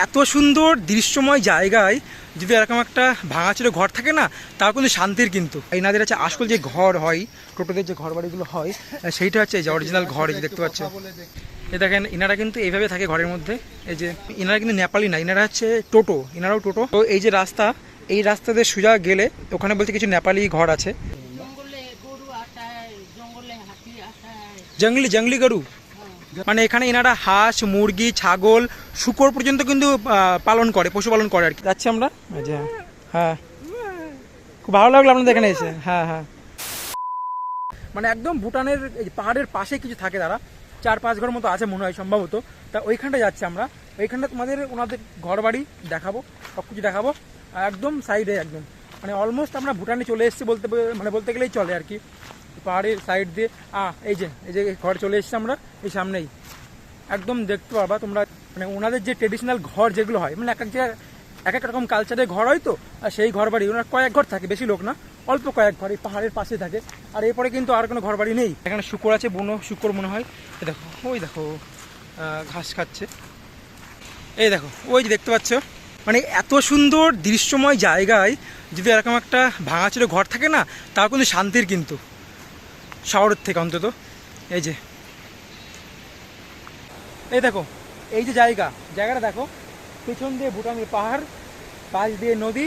এত সুন্দর দৃশ্যময় জায়গায় যদি এরকম একটা ভাঙাচুরো ঘর থাকে না, তাও কিন্তু শান্তির। কিন্তু এনাদের হচ্ছে আসল যে ঘর হয়, টোটোদের যে ঘর বাড়িগুলো হয়, সেইটা হচ্ছে এই যে অরিজিনাল ঘর। এই যে দেখতে পাচ্ছ, এই দেখেন ইনারা কিন্তু এইভাবে থাকে ঘরের মধ্যে। এই যে ইনারা কিন্তু নেপালি না, ইনারা হচ্ছে টোটো, ইনারাও টোটো। তো এই যে রাস্তা, এই রাস্তাতে সোজা গেলে ওখানে বলতে কিছু নেপালি ঘর আছে। জঙ্গলি জঙ্গলি গরু, মানে এখানে এনারা হাঁস, মুরগি, ছাগল, শূকর পর্যন্ত কিন্তু পালন করে, পশুপালন করে আর কি। যাচ্ছি আমরা। হ্যাঁ, খুব ভালো লাগলো আপনাদের এখানে এসে। হ্যাঁ হ্যাঁ, মানে একদম ভুটানের পাহাড়ের পাশে কিছু থাকে, তারা 4-5 ঘর মতো আছে মনে হয় সম্ভবত। তা ওইখানটা যাচ্ছি আমরা। ওইখানটা তোমাদের ওনাদের ঘর বাড়ি দেখাবো, সব কিছু দেখাবো। একদম সাইডে, একদম মানে অলমোস্ট আমরা ভুটানে চলে এসেছি বলতে গেলেই চলে আর কি। পাহাড়ের সাইড দিয়ে এই যে ঘর চলে এসেছি আমরা, এই সামনেই একদম দেখতে পাবা তোমরা। মানে ওনাদের যে ট্রেডিশনাল ঘর যেগুলো হয়, মানে এক এক রকম কালচারের ঘর হয় তো, আর সেই ঘর বাড়ি ওনার কয়েক ঘর থাকে, বেশি লোক না, অল্প কয়েক ঘর এই পাহাড়ের পাশে থাকে। আর এরপরে কিন্তু আর কোনো ঘর বাড়ি নেই। এখানে শুকর আছে, বুনো শুকর মনে হয়। দেখো, ওই দেখো ঘাস খাচ্ছে। এই দেখো, ওই যে দেখতে পাচ্ছ। মানে এত সুন্দর দৃশ্যময় জায়গায় যদি এরকম একটা ভাঙাচুরো ঘর থাকে না, তাও কিন্তু শান্তির। কিন্তু শহরের থেকে অন্তত। এই দেখো, এই যে জায়গাটা দেখো, পেছন দিয়ে ভুটানের পাহাড়, পাশ দিয়ে নদী।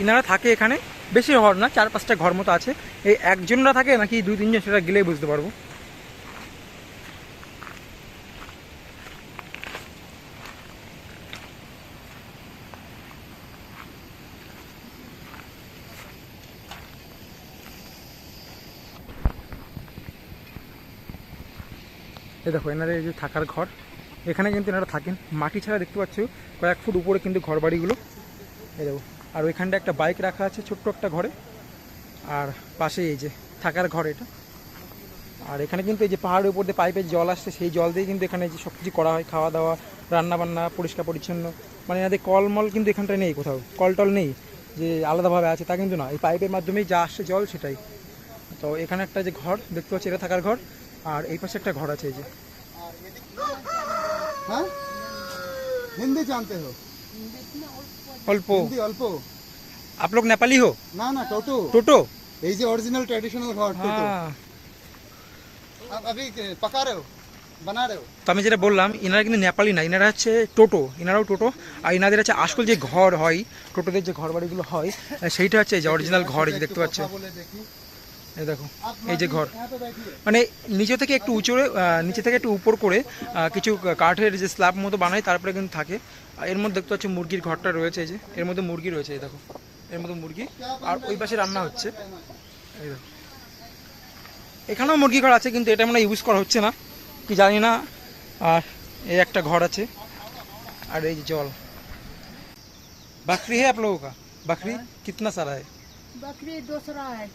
ইনারা থাকে এখানে, বেশি ঘর না, 4-5টা ঘর মতো আছে। এই একজনরা থাকে নাকি 2-3 জন, সেটা গেলেই বুঝতে পারবো। এই দেখো এনারা এই যে থাকার ঘর, এখানে কিন্তু এনারা থাকেন মাটি ছাড়া। দেখতে পাচ্ছ কয়েক ফুট উপরে কিন্তু ঘর বাড়িগুলো। এই দেখো, আর ওইখানটা একটা বাইক রাখা আছে ছোট্ট একটা ঘরে, আর পাশে এই যে থাকার ঘর এটা। আর এখানে কিন্তু এই যে পাহাড়ের উপর দিয়ে পাইপের জল আসছে, সেই জল দিয়ে কিন্তু এখানে যে সব কিছু করা হয়, খাওয়া দাওয়া, রান্না বান্না, পরিষ্কার পরিচ্ছন্ন। মানে এনাদের কলমল কিন্তু এখানটায় নেই, কোথাও কলটল নেই যে আলাদাভাবে আছে, তা কিন্তু না। এই পাইপের মাধ্যমেই যা আসছে জল, সেটাই। তো এখানে একটা যে ঘর দেখতে পাচ্ছি, এটা থাকার ঘর। আর এই পাশে একটা ঘর আছে। এই যে হ্যাঁ, হিন্দি জানতে हो? অল্প। हिंदी अल्प? आप लोग नेपाली हो? ना ना, टोटो। टोटो? এই যে অরিজিনাল ট্র্যাডিশনাল ঘর টোটো। हाँ। आप अभी पका रहे हो, बना रहे हो? তো আমি যেটা বললাম, ইনারা কিন্তু নেপালি না, ইনারা হচ্ছে টোটো, ইনারাও টোটো। আর ইনাদের হচ্ছে আসল যে ঘর হয়, টোটোদের যে ঘর বাড়িগুলো হয়, সেইটা হচ্ছে এই যে অরিজিনাল ঘর। এই যে দেখতে পাচ্ছ, এই দেখো এই যে ঘর। মানে নিচে থেকে একটু নিচে থেকে একটু উপর করে কিছু কাঠের যে স্ল্যাব মতো বানায়, তারপরে কিন্তু থাকে। আর এর মধ্যে দেখতে পাচ্ছ মুরগির ঘরটা রয়েছে। এই যে এর মধ্যে মুরগি রয়েছে, এই দেখো এর মধ্যে মুরগি। আর ওই পাশে রান্না হচ্ছে। এই দেখো, এখানেও মুরগি ঘর আছে, কিন্তু এটা মানে ইউজ করা হচ্ছে না কি জানি না। আর এই একটা ঘর আছে, আর এই যে জল। बकरी है आप लोगों का? बकरी कितना सारा है? बकरी दूसरा है।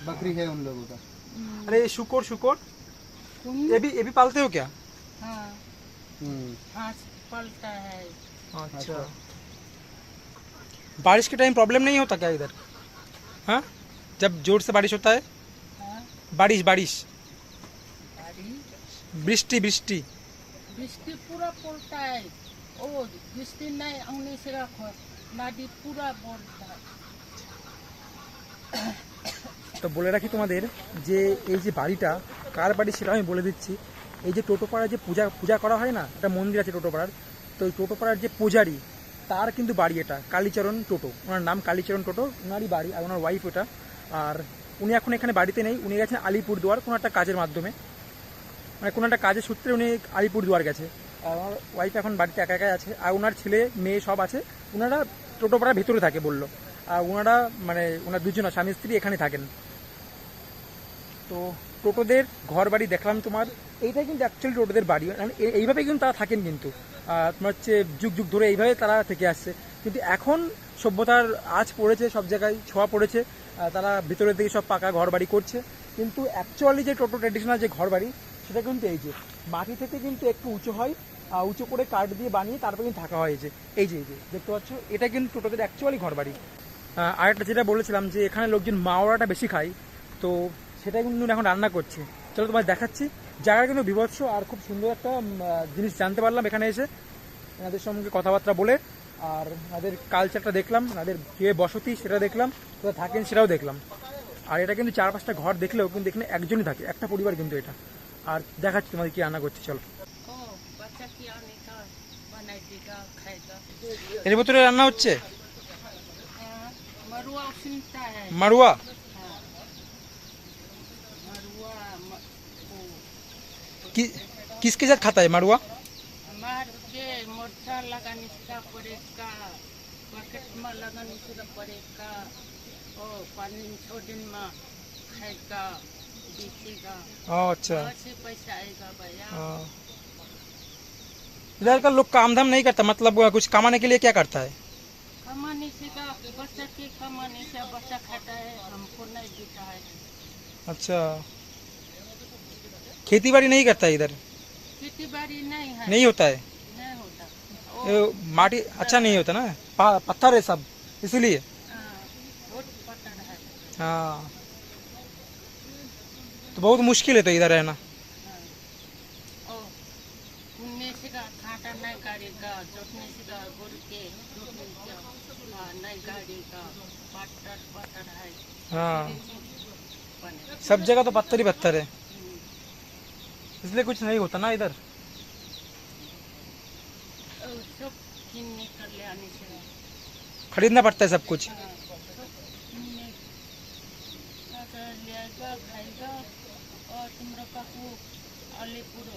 बकरी है उन लोगों का। अरे शुकर ये भी पालते हो क्या? हाँ, हाथ पलता है। अच्छा, बारिश के टाइम प्रॉब्लम नहीं होता क्या इधर? हाँ, जब जोर से बारिश होता है? हाँ, बारिश बृष्टि बृष्टि पूरा पलता है। ओ बृष्टि नहीं आने से रखो, नदी पूरा बोलता है। তো বলে রাখি তোমাদের যে এই যে বাড়িটা কার বাড়ি সেটা আমি বলে দিচ্ছি। এই যে টোটোপাড়ার যে পূজা করা হয় না, একটা মন্দির আছে টোটোপাড়ার। তো ওই টোটোপাড়ার যে পূজারি, তার কিন্তু বাড়ি এটা, কালীচরণ টোটো। ওনার নাম কালীচরণ টোটো, ওনারই বাড়ি। আর ওনার ওয়াইফ ওটা। আর উনি এখন এখানে বাড়িতে নেই, উনি গেছেন আলিপুরদুয়ার কোনো একটা কাজের মাধ্যমে, মানে কোনো একটা কাজের সূত্রে উনি আলিপুরদুয়ার গেছে। আর আমার ওয়াইফ এখন বাড়িতে একা একাই আছে। আর ওনার ছেলে মেয়ে সব আছে। ওনারা টোটোপাড়ার ভেতরে থাকে বললো। আর ওনারা মানে ওনার দুজনা স্বামী স্ত্রী এখানে থাকেন। তো টোটোদের ঘর বাড়ি দেখলাম তোমার, এইটাই কিন্তু অ্যাকচুয়ালি টোটোদের বাড়ি। মানে এইভাবে কিন্তু তারা থাকেন, কিন্তু তোমার হচ্ছে যুগ যুগ ধরে এইভাবে তারা থেকে আসছে। কিন্তু এখন সভ্যতার আঁচ পড়েছে, সব জায়গায় ছোঁয়া পড়েছে, তারা ভিতরের দিকে সব পাকা ঘর বাড়ি করছে। কিন্তু অ্যাকচুয়ালি যে টোটো ট্র্যাডিশনাল যে ঘর বাড়ি, সেটা কিন্তু এই যে মাটি থেকে কিন্তু একটু উঁচু হয়, উঁচু করে কাঠ দিয়ে বানিয়ে তারপরে কিন্তু থাকা হয়। এই যে দেখতে পাচ্ছ, এটা কিন্তু টোটোদের অ্যাকচুয়ালি ঘর বাড়ি। আরেকটা যেটা বলেছিলাম যে এখানে লোকজন মাওয়াটা বেশি খায়, তো সেটা কিন্তু এখন রান্না করছে। চলো তোমায় দেখাচ্ছি। জায়গা কিন্তু বিভৎস, আর খুব সুন্দর একটা জিনিস জানতে পারলাম এখানে এসে। এনাদের সঙ্গে কথাবার্তা বলে আর এনাদের কালচারটা দেখলাম, এনাদের যে বসতি সেটা দেখলাম, কোথায় থাকেন সেটাও দেখলাম। আর এটা কিন্তু 4-5টা ঘর দেখলেও কিন্তু এখানে একজনই থাকে, একটা পরিবার কিন্তু এটা। আর দেখাচ্ছি তোমাদের কি রান্না করছি, চলো। ओ बच्चा की आने का बनाई देगा खाएगा। এর ভিতরে রান্না হচ্ছে हाँ, मरुआ उसिनता है। মারুয়া। हाँ, मरुआ वो किसके साथ खाता है मारुआ? मार के मोर्चा लगाने का पड़ेगा, बकेट में लगाने का पड़ेगा, ओ पानी छोड़ने में खाएगा बेचेगा, अच्छा। वहाँ से पैसा आएगा भैया। इधर का लोग काम धाम नहीं करता, मतलब कुछ कमाने के लिए क्या करता है? कमाने से का बच्चा के कमाने से बच्चा खाता है, हमको नहीं देता है। अच्छा, खेती बाड़ी नहीं करता है इधर? खेती बाड़ी नहीं है, नहीं होता है, नहीं होता। ये माटी अच्छा नहीं होता ना, पत्थर है सब इसलिए। हाँ, बहुत पत्थर है। हाँ, तो बहुत मुश्किल है तो इधर रहना। हाँ, ओ उनने से का कांटा नहीं काटेगा, जोतने से का गोर के जोतने से नहीं काटेगा, पत्थर पत्थर है। हाँ, बने सब जगह तो पत्थर ही पत्थर है, इसलिए कुछ नहीं होता ना इधर। सब किन्ने कर ले आने से खरीदना पड़ता है सब कुछ। हाँ, सब किन्ने कर ले आएगा खाएगा। और तुम्हारा काकू अलीपुर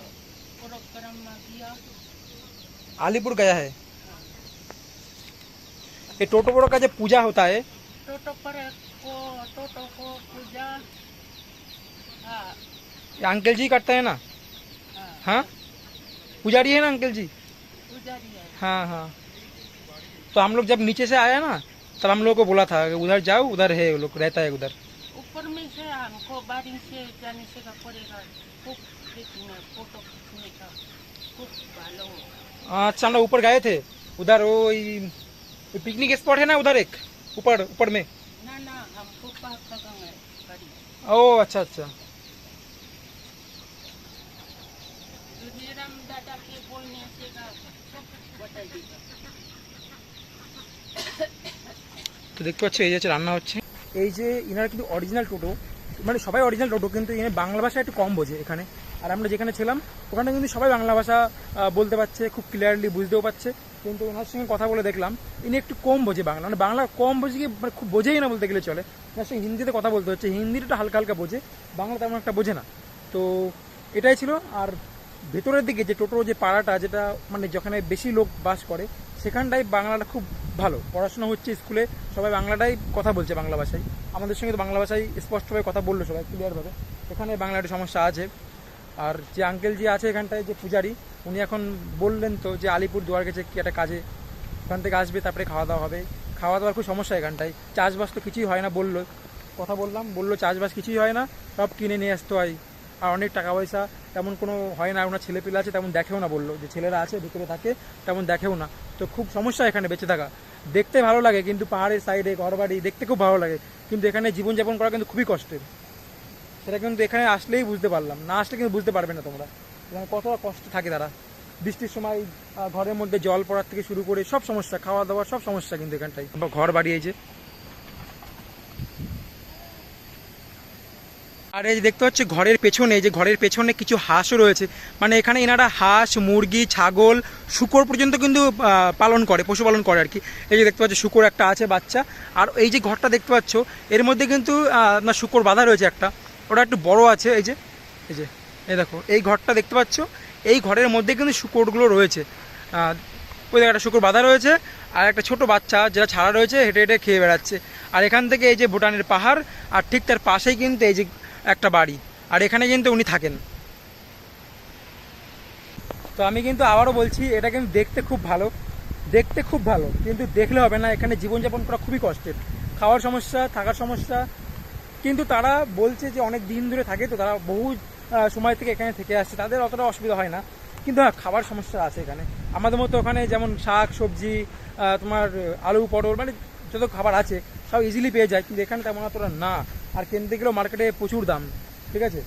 प्रोग्राम में गया, आलीपुर गया है। ये टोटोबोरो का जो पूजा होता है, टोटो को पूजा। हाँ ये अंकल जी करते हैं ना? हाँ, हाँ, पुजारी है ना अंकल जी? पुजारी है। हाँ हाँ। तो हम लोग जब नीचे से आया ना, तब हम लोग को बोला था कि उधर जाओ, उधर है वो लोग, रहता है उधर। ऊपर में से हमको बारिश से जाने से का पड़ेगा, खूब देखने फोटो खींचने का खूब भालो। अच्छा, हम लोग ऊपर गए थे, उधर वो पिकनिक स्पॉट है ना उधर, एक ऊपर में। ना ना, हमको पास लगा है गाड़ी। ओ अच्छा अच्छा। राम दादा के बोलने से का सब बता देगा। তো দেখতে পাচ্ছ এই যে হচ্ছে রান্না হচ্ছে। এই যে ইনারা কিন্তু অরিজিনাল টোটো, মানে সবাই অরিজিনাল টোটো, কিন্তু এখানে বাংলা ভাষা একটু কম বোঝে এখানে। আর আমরা যেখানে ছিলাম ওখানে কিন্তু সবাই বাংলা ভাষা বলতে পারছে, খুব ক্লিয়ারলি বুঝতেও পারছে। কিন্তু ওনার সঙ্গে কথা বলে দেখলাম ইনি একটু কম বোঝে বাংলা, মানে বাংলা কম বোঝে কি, মানে খুব বোঝেই না বলতে গেলে চলে। ওনার সঙ্গে হিন্দিতে কথা বলতে হচ্ছে, হিন্দিটা হালকা হালকা বোঝে, বাংলা তেমন একটা বোঝে না। তো এটাই ছিল। আর ভেতরের দিকে যে টোটো যে পাড়াটা, যেটা মানে যেখানে বেশি লোক বাস করে, সেখানটাই বাংলাটা খুব ভালো, পড়াশোনা হচ্ছে স্কুলে, সবাই বাংলাটাই কথা বলছে, বাংলা ভাষায়। আমাদের সঙ্গে তো বাংলা ভাষায় স্পষ্টভাবে কথা বললো সবাই ক্লিয়ারভাবে। এখানে বাংলা একটা সমস্যা আছে। আর যে আঙ্কেল জি আছে এখানটায়, যে পূজারি, উনি এখন বললেন তো যে আলিপুর দুয়ার গেছে কি একটা কাজে, ওখান থেকে আসবে, তারপরে খাওয়া দাওয়া হবে। খাওয়া দাওয়ার খুব সমস্যা এখানটায়, চাষবাস তো কিছুই হয় না বললো, কথা বললাম, বললো চাষবাস কিছুই হয় না, সব কিনে নিয়ে আসতে হয়। আর অনেক টাকা পয়সা তেমন কোনো হয় না, ওনার ছেলে পেলে আছে তেমন দেখেও না, বললো যে ছেলেরা আছে ভিতরে থাকে তেমন দেখেও না। তো খুব সমস্যা এখানে বেঁচে থাকা। দেখতে ভালো লাগে কিন্তু পাহাড়ের সাইডে ঘর বাড়ি দেখতে খুব ভালো লাগে, কিন্তু এখানে জীবনযাপন করা কিন্তু খুবই কষ্টের। সেটা কিন্তু এখানে আসলেই বুঝতে পারলাম, না আসলে কিন্তু বুঝতে পারবে না তোমরা এখানে কতটা কষ্ট থাকে তারা। বৃষ্টির সময় ঘরের মধ্যে জল পড়ার থেকে শুরু করে সব সমস্যা, খাওয়া দাওয়া সব সমস্যা কিন্তু এখানটায়। ঘর বাড়ি এই যে, আর এই যে দেখতে পাচ্ছি ঘরের পেছনে, যে ঘরের পেছনে কিছু হাঁসও রয়েছে, মানে এখানে এনারা হাঁস, মুরগি, ছাগল, শূকর পর্যন্ত কিন্তু পালন করে, পশুপালন করে আর কি। এই যে দেখতে পাচ্ছ শূকর একটা আছে বাচ্চা। আর এই যে ঘরটা দেখতে পাচ্ছ এর মধ্যে কিন্তু আপনার শূকর বাঁধা রয়েছে একটা, ওটা একটু বড় আছে। এই যে এই দেখো এই ঘরটা দেখতে পাচ্ছ, এই ঘরের মধ্যে কিন্তু শূকরগুলো রয়েছে। ওই জায়গায় একটা শূকর বাঁধা রয়েছে, আর একটা ছোট বাচ্চা যেটা ছাড়া রয়েছে হেঁটে হেঁটে খেয়ে বেড়াচ্ছে। আর এখান থেকে এই যে ভুটানের পাহাড়, আর ঠিক তার পাশেই কিন্তু এই যে একটা বাড়ি, আর এখানে কিন্তু উনি থাকেন। তো আমি কিন্তু আবারও বলছি, এটা কিন্তু দেখতে খুব ভালো, দেখতে খুব ভালো, কিন্তু দেখলে হবে না, এখানে জীবনযাপন করা খুবই কষ্টের। খাওয়ার সমস্যা, থাকার সমস্যা। কিন্তু তারা বলছে যে অনেক দিন ধরে থাকে, তো তারা বহু সময় থেকে এখানে থেকে আসছে, তাদের অতটা অসুবিধা হয় না। কিন্তু হ্যাঁ, খাবার সমস্যা আছে এখানে। আমাদের মতো ওখানে যেমন শাক সবজি, তোমার আলু পটল, মানে যত খাবার আছে সব ইজিলি পেয়ে যায়, কিন্তু এখানে তেমন অতটা না। আর কিনতে গেলেও মার্কেটে প্রচুর দাম, ঠিক আছে।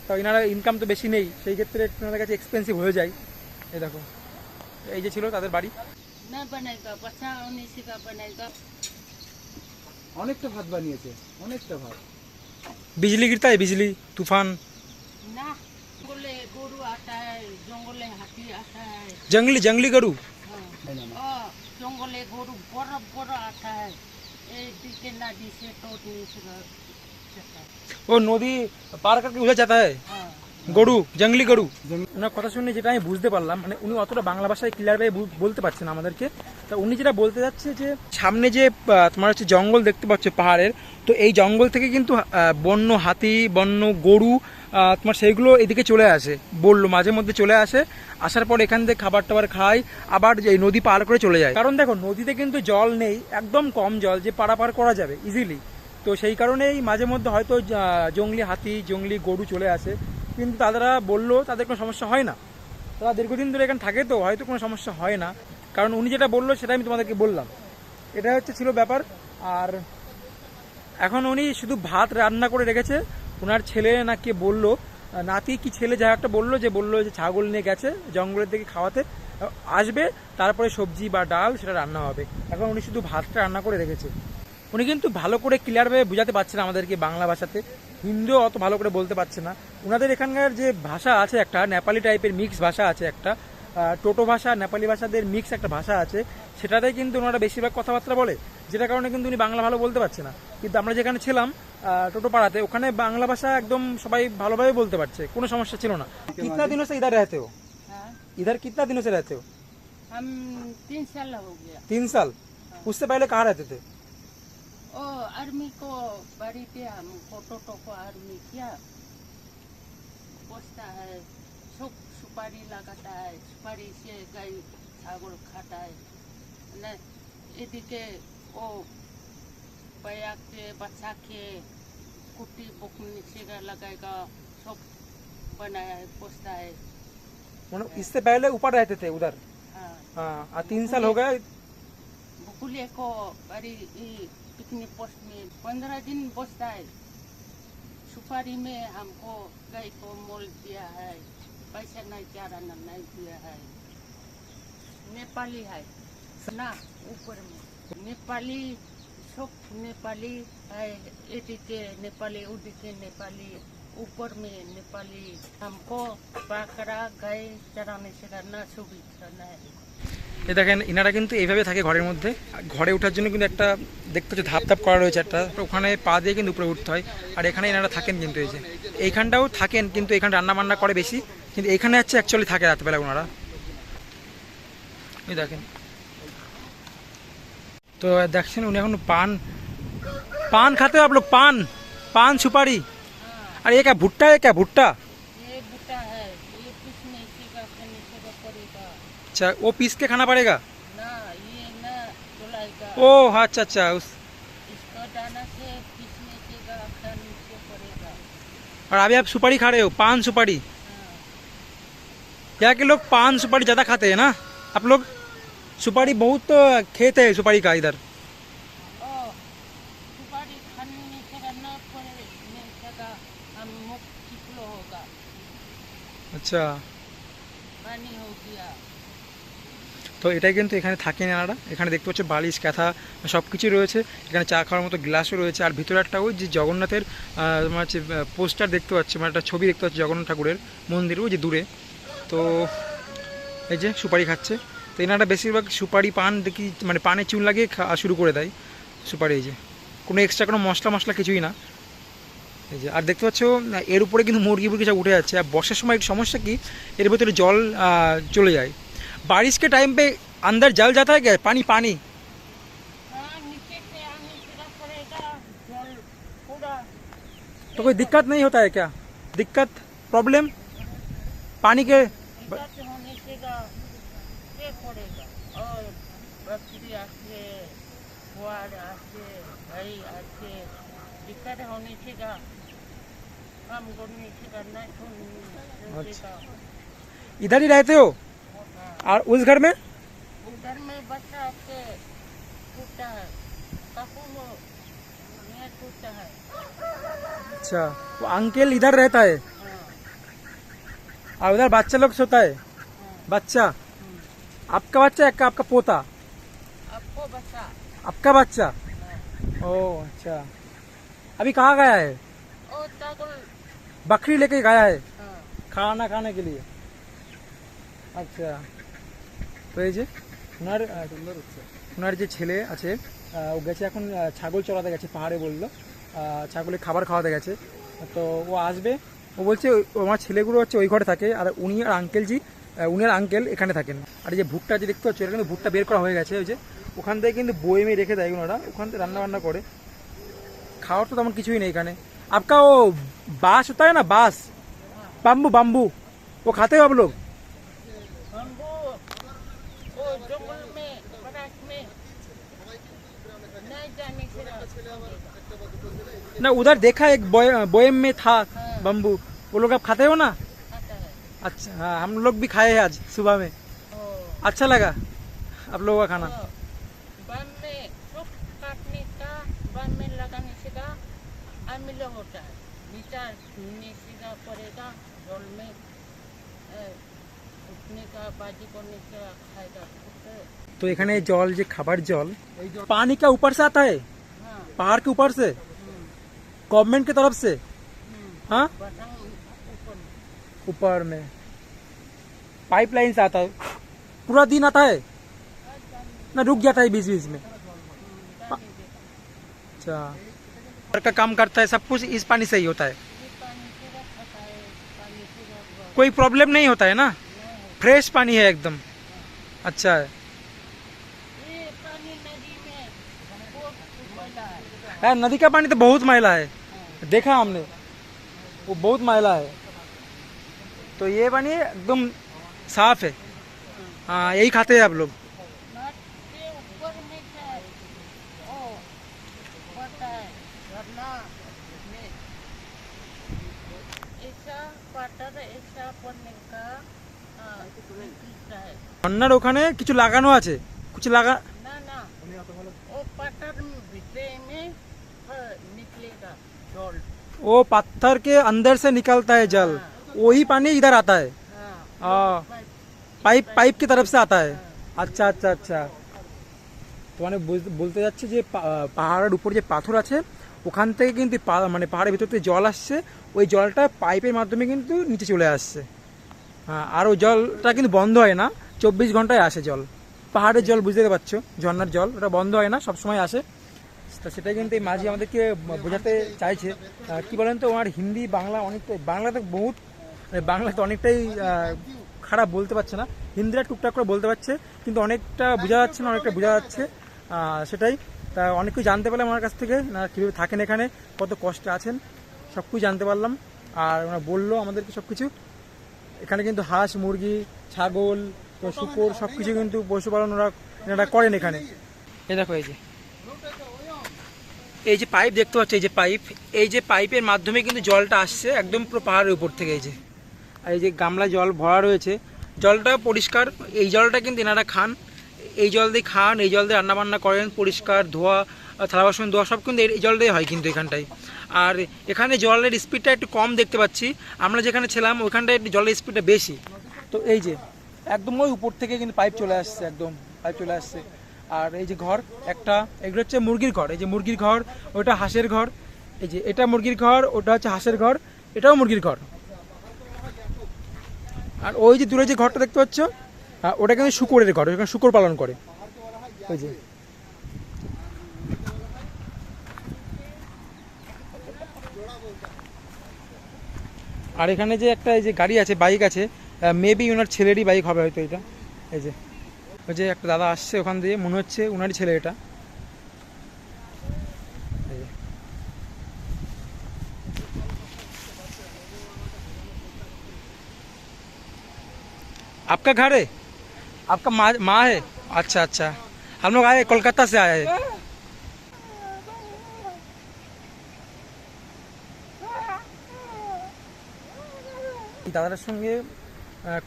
তো এনারা ইনকাম তো বেশি নেই, সেই ক্ষেত্রে এনাদের কাছে এক্সপেন্সিভ হয়ে যায়। এই দেখো এই যে ছিল তাদের বাড়ি। नहीं बनेगा, बच्चा होने से का बनेगा। অনেকটা ভাত বানিয়েছে, অনেকটা ভাত। बिजली गिरता है, बिजली तूफान, ना जंगले गोरू आता है, जंगले हाथी आता है। जंगली जंगली गरु। हाँ, जंगले गोरू बड़ा बड़ा आता है। ये दिखे नदी से टोटने से जाता है। वो नदी पार करके उधर जाता है हाँ, গরু, জঙ্গলি গরু। ওনার কথা শুনে যেটা আমি বুঝতে পারলাম, মানে উনি অতটা বাংলা ভাষায় ক্লিয়ার ভাবে বলতে পারছেন আমাদেরকে। তা উনি যেটা বলতে যাচ্ছে যে সামনে যে তোমার হচ্ছে জঙ্গল দেখতে পাচ্ছ পাহাড়ের, তো এই জঙ্গল থেকে কিন্তু বন্য হাতি, বন্য গরু তোমার সেইগুলো এদিকে চলে আসে, বললো মাঝে মধ্যে চলে আসে, আসার পর এখান থেকে খাবার টাবার খায়, আবার এই নদী পার করে চলে যায়। কারণ দেখো নদীতে কিন্তু জল নেই, একদম কম জল যে পারাপার করা যাবে ইজিলি। তো সেই কারণেই মাঝে মধ্যে হয়তো জঙ্গলি হাতি, জঙ্গলি গরু চলে আসে, কিন্তু তারা বললো তাদের কোনো সমস্যা হয় না। তারা দীর্ঘদিন ধরে এখানে থাকে, তো হয়তো কোনো সমস্যা হয় না। কারণ উনি যেটা বললো সেটা আমি তোমাদেরকে বললাম, এটা হচ্ছে ছিল ব্যাপার। আর এখন উনি শুধু ভাত রান্না করে রেখেছে, ওনার ছেলে না কে বললো, নাতি কি ছেলে যা একটা বললো যে ছাগল নিয়ে গেছে জঙ্গলের দিকে খাওয়াতে, আসবে তারপরে সবজি বা ডাল সেটা রান্না হবে। এখন উনি শুধু ভাতটা রান্না করে রেখেছে। উনি কিন্তু ভালো করে ক্লিয়ারভাবে বোঝাতে পারছেন আমাদেরকে বাংলা ভাষাতে, হিন্দিও অত ভালো করে বলতে পারছে না। ওনাদের এখানকার যে ভাষা আছে একটা নেপালি টাইপের মিক্স ভাষা আছে একটা, টোটো ভাষা নেপালি ভাষাদের মিক্স একটা ভাষা আছে, সেটাতে কিন্তু ওনারা বেশিরভাগ কথাবার্তা বলে, যেটা কারণে কিন্তু উনি বাংলা ভালো বলতে পারছে না। কিন্তু আমরা যেখানে ছিলাম টোটো পাড়াতে, ওখানে বাংলা ভাষা একদম সবাই ভালোভাবে বলতে পারছে, কোনো সমস্যা ছিল না। কিতনা দিনों से इधर रहते हो? हाँ, इधर कितना दिनों से रहते हो? हम 3 साल हो गया। 3 साल। उससे पहले कहाँ रहते थे? ओ आर्मी को बाड़ी पे हमको टोटो को आर्मी किया, पोसता है, सुपारी लगाता है, सुपारी से गाय छागल खाता है न, एदिके ओ पैया के बच्चा के कुट्टी बुकनी से लगाएगा, सब बनाया है, पोसता है। इससे पहले ऊपर रहते थे उधर। हाँ, हाँ, 3 साल हो गए। बुकुलिया को बाड़ी पिकनिक पोस्ट में 15 दिन बसता है। सुपारी में हमको गाय को मोल दिया है, पैसा नहीं चारा नहीं दिया है। नेपाली है ना, ऊपर में नेपाली, सब नेपाली है, एदिके नेपाली, उदिके नेपाली, ऊपर में नेपाली। हमको बकरा गाय चराने से करना सुविधा नहीं है। এই দেখেন ইনারা কিন্তু এইভাবে থাকে ঘরের মধ্যে। ঘরে ওঠার জন্য কিন্তু একটা দেখতে হচ্ছে ধাপ ধাপ করা রয়েছে একটা, ওখানে পা দিয়ে কিন্তু উপরে উঠতে হয়। আর এখানে এনারা থাকেন কিন্তু এই যে এইখানটাও থাকেন, কিন্তু এখানে রান্না বান্না করে বেশি, কিন্তু এখানে হচ্ছে অ্যাকচুয়ালি থাকে রাতবেলা ওনারা। এই দেখেন, তো দেখছেন উনি এখন পান पान खाते हो आप लोग? पान सुपारी। और ये क्या भुट्टा है? क्या भुट्टा? ये भुट्टा है, ये पीसने का पड़ेगा अच्छा, वो पीस के खाना पड़ेगा ना, ये ना चलाएगा। ओ अच्छा अच्छा, इसको दाना से पीसने का खाने से पड़ेगा। और अभी आप सुपारी खा रहे हो, पान सुपारी। यहाँ के लोग पान सुपारी ज़्यादा खाते हैं ना, आप लोग सुपारी बहुत तो खेत है सुपारी का इधर। सुपारी खाने से ना पड़ेगा, हम मुख चिपलो होगा, अच्छा, पानी हो गया। তো এটাই কিন্তু এখানে থাকেন এনারা। এখানে দেখতে পাচ্ছ বালিশ কাঁথা সব কিছুই রয়েছে, এখানে চা খাওয়ার মতো গ্লাসও রয়েছে। আর ভিতরে একটা ওই যে জগন্নাথের তোমার হচ্ছে পোস্টার দেখতে পাচ্ছি, মানে একটা ছবি দেখতে পাচ্ছি জগন্নাথ ঠাকুরের মন্দির ওই যে দূরে। তো এই যে সুপারি খাচ্ছে। তো এনারা বেশিরভাগ সুপারি পান দেখি মানে পানে চুন লাগিয়ে খাওয়া শুরু করে দেয় সুপারি। এই যে কোনো এক্সট্রা কোনো মশলা কিছুই না। এই যে আর দেখতে পাচ্ছ এর উপরে কিন্তু মুরগি সব উঠে যাচ্ছে। আর বর্ষার সময় একটা সমস্যা কি, এর ভিতরে জল চলে যায়। बारिश के टाइम पे अंदर जल जाता है क्या? पानी हाँ, नीचे से आने से पड़ेगा, जल पूरा। तो कोई दिक्कत नहीं होता है क्या? दिक्कत प्रॉब्लम पानी के? दिक्कत होने से ये पड़ेगा। और बकरी आके, गुआर आके, भाई आके, दिक्कत होने से काम करने से नहीं अच्छा। इधर ही रहते हो? और उस घर में? उधर में बच्चा के टूटा है, काकू में टूटा है। अच्छा, वो अंकल इधर रहता है हाँ, और उधर बच्चा लोग सोता है? हाँ, बच्चा आपका बच्चा है आपका पोता? आपको बच्चा आपका बच्चा? ओ अच्छा, अभी कहाँ गया है? ओ चागल बकरी लेके गया है हाँ খানা খানে के लिए। আচ্ছা, তো এই যে ওনার যে ছেলে আছে ও গেছে এখন ছাগল চড়াতে গেছে পাহাড়ে, বললো ছাগলের খাবার খাওয়াতে গেছে। তো ও আসবে, ও বলছে আমার ছেলেগুলো হচ্ছে ওই ঘরে থাকে, আর উনি আর আঙ্কেলজি উনি আর আঙ্কেল এখানে থাকেন। আর এই যে ভুট্টা যে দেখতে পাচ্ছ, এটা কিন্তু ভুট্টা বের করা হয়ে গেছে, ওই যে ওখান থেকে কিন্তু বয়েমে রেখে দেয় ওনারা, ওখান থেকে রান্না বান্না করে। খাওয়ার তো তেমন কিছুই নেই এখানে। आपका वो बांस होता है ना, बांस, बाम्बू बाम्बू, वो खाते हो आप लोग? हम वो जंगल में बरात में नहीं जाने से ना उधर देखा एक बोएम में था बम्बू, वो लोग आप खाते हो ना? आता है अच्छा हाँ, हम लोग भी खाए हैं आज सुबह में, ओ अच्छा लगा आप लोगों का खाना। बम में सुख काटने का बम में लगाने से का अमिल होता है, विचार सीधा पड़ेगा जल में उठने का बाजी करने का खाएगा तो এখানে জল যে খাবার জল पानी का ऊपर से आता है, हाँ पहाड़ के ऊपर से, गवर्नमेंट की तरफ से? हाँ, बटन ऊपर ऊपर में पाइपलाइन से आता है, पूरा दिन आता है ना, रुक जाता है बीच बीच में? अच्छा, घर का काम करता है सब कुछ इस पानी से ही होता है, पानी पूरा खाता है, पानी पूरा कोई प्रॉब्लम नहीं होता है ना, फ्रेश पानी है एकदम, अच्छा है। ये पानी नदी में बहुत मैला है यार नदी का पानी तो बहुत मैला है, देखा हमने, वो बहुत मैला है, तो ये पानी एकदम साफ है। हाँ, यही खाते हैं आप लोग? नट के ऊपर में क्या है ओ पता है झरना में ऐसा वाटर ऐसा पड़ने का निकलता है ঝর্ণার ওখানে কিছু লাগানো আছে, কিছু লাগা ना ना वो पटर भीतर में निकलेगा जल वो पत्थर के अंदर से निकलता है जल, वही पानी इधर आता है, हाँ पाइप पाइप की तरफ से आता है। अच्छा अच्छा अच्छा, তো মানে বলতে যাচ্ছে যে পাহাড়ের উপর যে পাথর আছে ওখান থেকে কিন্তু মানে পাহাড়ের ভিতর থেকে জল আসছে, ওই জলটা পাইপের মাধ্যমে কিন্তু নিচে চলে আসছে। হ্যাঁ, আর ওই জলটা কিন্তু বন্ধ হয় না, 24 ঘন্টায় আসে জল, পাহাড়ের জল বুঝতে পারছো, ঝর্ণার জল, ওটা বন্ধ হয় না, সবসময় আসে। তো সেটাই কিন্তু এই মাঝি আমাদেরকে বোঝাতে চাইছে। কি বলেন তো, ওনার হিন্দি বাংলা অনেকটাই, বাংলাতে বহুত, বাংলাতে অনেকটাই খারাপ বলতে পারছে না, হিন্দিটা টুকটাক করে বলতে পারছে, কিন্তু অনেকটা বোঝা যাচ্ছে না, অনেকটা বোঝা যাচ্ছে, সেটাই। তা অনেক কিছু জানতে পারলাম ওনার কাছ থেকে, না কীভাবে থাকেন এখানে, কত কষ্টে আছেন, সব কিছু জানতে পারলাম। আর ওনারা বললো আমাদেরকে সব কিছু, এখানে কিন্তু হাঁস মুরগি ছাগল শুকর সব কিছু কিন্তু পশুপালন ওনারা করেন এখানে। এই দেখো, এই যে পাইপ দেখতে পাচ্ছ, এই যে পাইপের মাধ্যমে কিন্তু জলটা আসছে একদম পুরো পাহাড়ের উপর থেকে। এই যে গামলা জল ভরা রয়েছে, জলটা পরিষ্কার, এই জলটা কিন্তু এনারা খান, এই জল দিয়ে খান, এই জল দিয়ে রান্নাবান্না করেন, পরিষ্কার ধোয়া, থালা বাসন ধোয়া সব কিন্তু এই জল দিয়ে হয় কিন্তু এখানটায়। আর এখানে জলের স্পিডটা একটু কম দেখতে পাচ্ছি, আমরা যেখানে ছিলাম ওইখানটায় একটু জলের স্পিডটা বেশি। তো এই যে একদম ওই উপর থেকে কিন্তু পাইপ চলে আসছে, একদম পাইপ চলে আসছে। আর এই যে ঘর একটা, এগুলো হচ্ছে মুরগির ঘর, এই যে মুরগির ঘর, ওটা হাঁসের ঘর, এই যে এটা মুরগির ঘর, ওটা হচ্ছে হাঁসের ঘর, এটাও মুরগির ঘর। আর ওই যে দূরে যে ঘরটা দেখতে পাচ্ছ, ওটা কিন্তু শূকরের ঘর, ওখানে শূকর পালন করে। ওই যে আর এখানে যে একটা এই যে গাড়ি আছে, বাইক আছে, মেবি ওনার ছেলেরই বাইক হবে হয়তো এটা। এই যে ওই যে একটা দাদা আসছে ওখান দিয়ে, মনে হচ্ছে ওনারই ছেলে এটা। आपका घर है, आपका माँ है? अच्छा अच्छा, हम लोग आए कोलकाता से आए हैं। দাদার সঙ্গে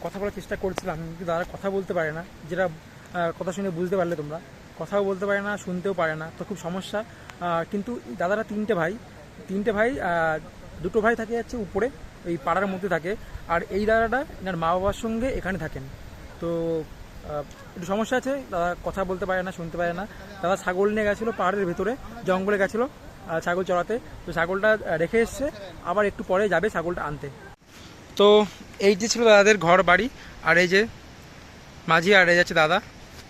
কথা বলার চেষ্টা করছিলাম, কিন্তু দাদা কথা বলতে পারে না, যেটা কথা শুনে বুঝতে পারলে তোমরা, কথাও বলতে পারে না, শুনতেও পারে না, তো খুব সমস্যা। কিন্তু দাদারা তিনটে ভাই, দুটো ভাই থাকে যাচ্ছে উপরে ওই পাড়ার মধ্যে থাকে, আর এই দাদাটা এনার মা বাবার সঙ্গে এখানে থাকেন। তো একটু সমস্যা আছে, দাদা কথা বলতে পারে না, শুনতে পারে না। দাদা ছাগল নিয়ে গেছিলো পাহাড়ের ভেতরে, জঙ্গলে গেছিলো ছাগল চড়াতে, তো ছাগলটা রেখে এসছে, আবার একটু পরে যাবে ছাগলটা আনতে। তো এই যে ছিল দাদাদের ঘর বাড়ি, আর এই যে মাঝি আর এই যাচ্ছে দাদা।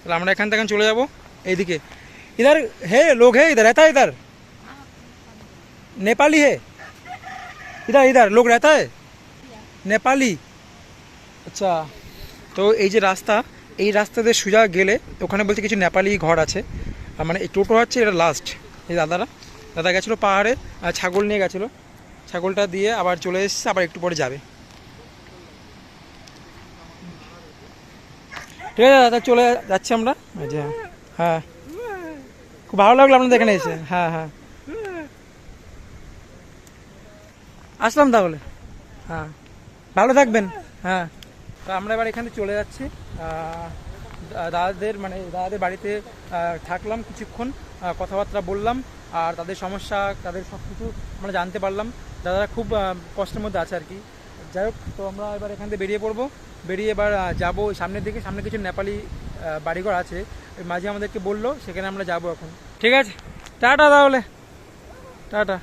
তাহলে আমরা এখান থেকে চলে যাবো এইদিকে। इधर है लोग है, इधर रहता है, इधर नेपाली है, इधर इधर लोग रहता है नेपाली। আচ্ছা, তো এই যে রাস্তা, এই রাস্তা দিয়ে সোজা গেলে ওখানে বলছে কিছু নেপালি ঘর আছে। মানে এই টোটো হচ্ছে এটা লাস্ট। এই দাদা গেছিলো পাহাড়ে, ছাগল নিয়ে গেছিলো, ছাগলটা দিয়ে আবার চলে এসেছে, আবার একটু পরে যাবে। ঠিক আছে দাদা, চলে যাচ্ছি আমরা। এই যে হ্যাঁ, খুব ভালো লাগলো আপনাদের এখানে এসে। হ্যাঁ হ্যাঁ, আসলাম তাহলে। হ্যাঁ, ভালো থাকবেন। হ্যাঁ, তো আমরা এবার এখানে চলে যাচ্ছি। দাদাদের বাড়িতে থাকলাম কিছুক্ষণ, কথাবার্তা বললাম, আর তাদের সমস্যা, তাদের সব কিছু আমরা জানতে পারলাম। দাদারা খুব কষ্টের মধ্যে আছে আর কি। যাই হোক, তো আমরা এবার এখান থেকে বেরিয়ে পড়বো। বেরিয়ে এবার যাবো সামনের দিকে, সামনে কিছু নেপালি বাড়িঘর আছে, ওই মাঝে আমাদেরকে বললো, সেখানে আমরা যাবো এখন। ঠিক আছে, টাটা তাহলে, টাটা।